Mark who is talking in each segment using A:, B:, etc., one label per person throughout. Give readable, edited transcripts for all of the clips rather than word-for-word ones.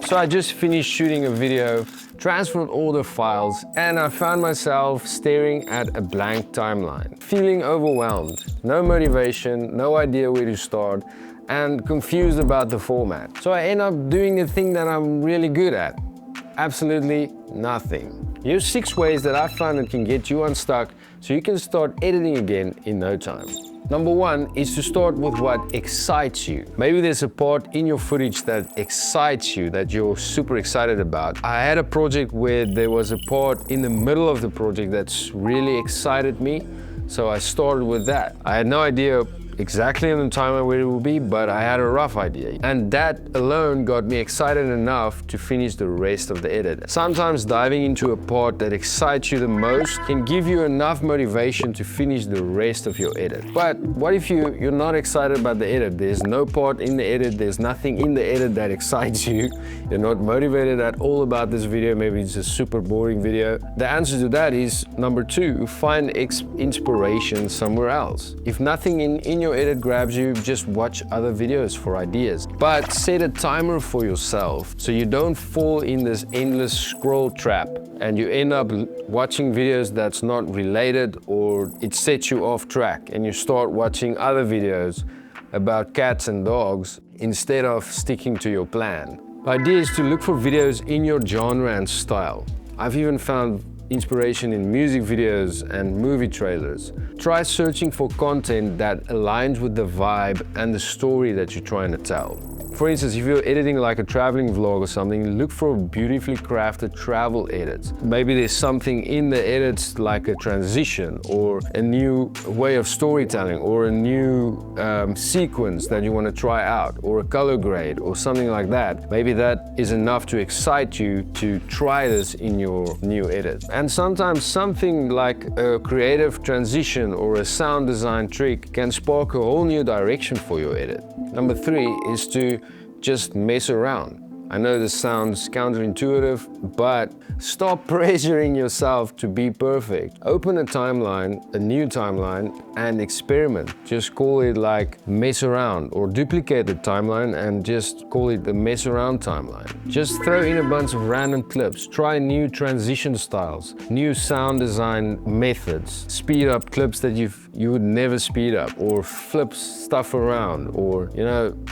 A: So I just finished shooting a video, transferred all the files, and I found myself staring at a blank timeline, feeling overwhelmed, no motivation, no idea where to start, and confused about the format. So I end up doing the thing that I'm really good at. Absolutely nothing. Here's 6 ways that I found that can get you unstuck so you can start editing again in no time. Number 1 is to start with what excites you. Maybe there's a part in your footage that excites you, that you're super excited about. I had a project where there was a part in the middle of the project that's really excited me, so I started with that. I had no idea exactly on the timeline where it will be, but I had a rough idea. And that alone got me excited enough to finish the rest of the edit. Sometimes diving into a part that excites you the most can give you enough motivation to finish the rest of your edit. But what if you're not excited about the edit? There's no part in the edit, there's nothing in the edit that excites you. You're not motivated at all about this video, maybe it's a super boring video. The answer to that is number 2, find inspiration somewhere else. If nothing in your edit grabs you, just watch other videos for ideas. But set a timer for yourself so you don't fall in this endless scroll trap and you end up watching videos that's not related, or it sets you off track and you start watching other videos about cats and dogs instead of sticking to your plan. The idea is to look for videos in your genre and style. I've even found inspiration in music videos and movie trailers. Try searching for content that aligns with the vibe and the story that you're trying to tell. For instance, if you're editing like a traveling vlog or something, look for beautifully crafted travel edits. Maybe there's something in the edits like a transition or a new way of storytelling or a new sequence that you want to try out, or a color grade or something like that. Maybe that is enough to excite you to try this in your new edit. And sometimes something like a creative transition or a sound design trick can spark a whole new direction for your edit. Number 3 is to just mess around. I know this sounds counterintuitive, but stop pressuring yourself to be perfect. Open a timeline, a new timeline, and experiment. Just call it like mess around, or duplicate the timeline and just call it the mess around timeline. Just throw in a bunch of random clips. Try new transition styles, new sound design methods. Speed up clips that you would never speed up, or flip stuff around, or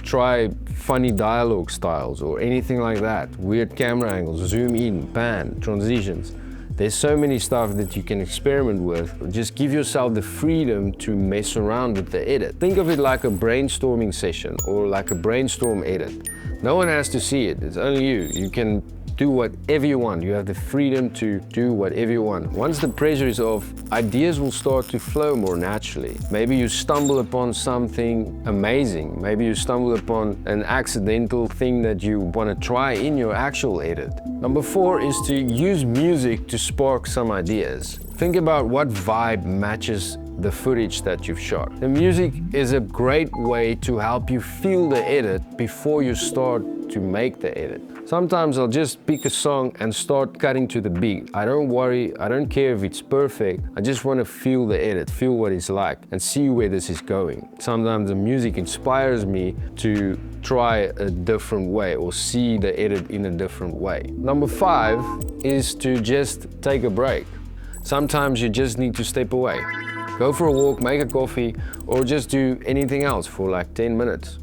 A: try funny dialogue styles or anything like that. Weird camera angles, zoom in, pan, transitions. There's so many stuff that you can experiment with. Just give yourself the freedom to mess around with the edit. Think of it like a brainstorming session or like a brainstorm edit. No one has to see it, it's only you. You can do whatever you want. You have the freedom to do whatever you want. Once the pressure is off, ideas will start to flow more naturally. Maybe you stumble upon something amazing. Maybe you stumble upon an accidental thing that you want to try in your actual edit. Number 4 is to use music to spark some ideas. Think about what vibe matches the footage that you've shot. The music is a great way to help you feel the edit before you start to make the edit. Sometimes I'll just pick a song and start cutting to the beat. I don't worry, I don't care if it's perfect. I just want to feel the edit, feel what it's like, and see where this is going. Sometimes the music inspires me to try a different way or see the edit in a different way. Number 5 is to just take a break. Sometimes you just need to step away. Go for a walk, make a coffee, or just do anything else for like 10 minutes.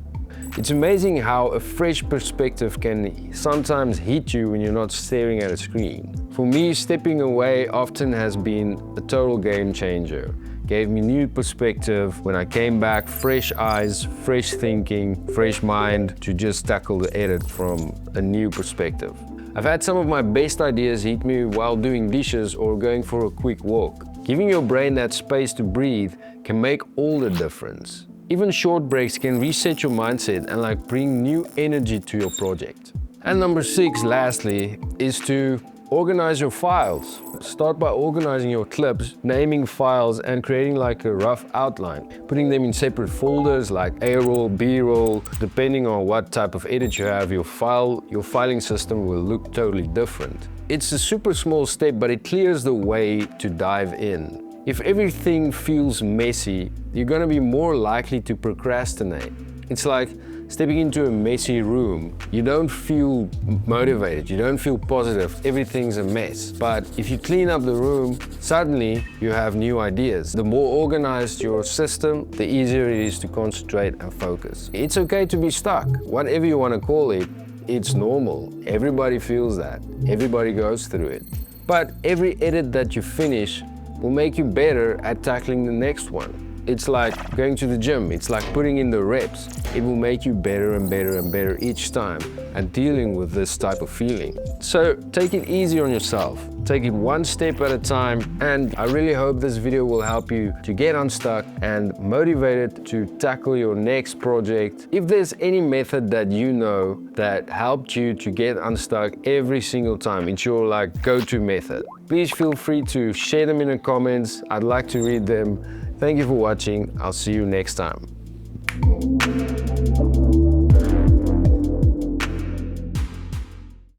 A: It's amazing how a fresh perspective can sometimes hit you when you're not staring at a screen. For me, stepping away often has been a total game changer. Gave me new perspective. When I came back, fresh eyes, fresh thinking, fresh mind to just tackle the edit from a new perspective. I've had some of my best ideas hit me while doing dishes or going for a quick walk. Giving your brain that space to breathe can make all the difference. Even short breaks can reset your mindset and bring new energy to your project. And number 6, lastly, is to organize your files. Start by organizing your clips, naming files, and creating a rough outline. Putting them in separate folders like A-roll, B-roll. Depending on what type of edit you have, your filing system will look totally different. It's a super small step, but it clears the way to dive in. If everything feels messy, you're gonna be more likely to procrastinate. It's like stepping into a messy room, you don't feel motivated, you don't feel positive, everything's a mess. But if you clean up the room, suddenly you have new ideas. The more organized your system, the easier it is to concentrate and focus. It's okay to be stuck, whatever you want to call it. It's normal. Everybody feels that. Everybody goes through it. But every edit that you finish will make you better at tackling the next one. It's like going to the gym. It's like putting in the reps. It will make you better and better and better each time and dealing with this type of feeling. So take it easy on yourself. Take it one step at a time, and I really hope this video will help you to get unstuck and motivated to tackle your next project. If there's any method that you know that helped you to get unstuck every single time, it's your like go-to method, please feel free to share them in the comments. I'd like to read them. Thank you for watching. I'll see you next time.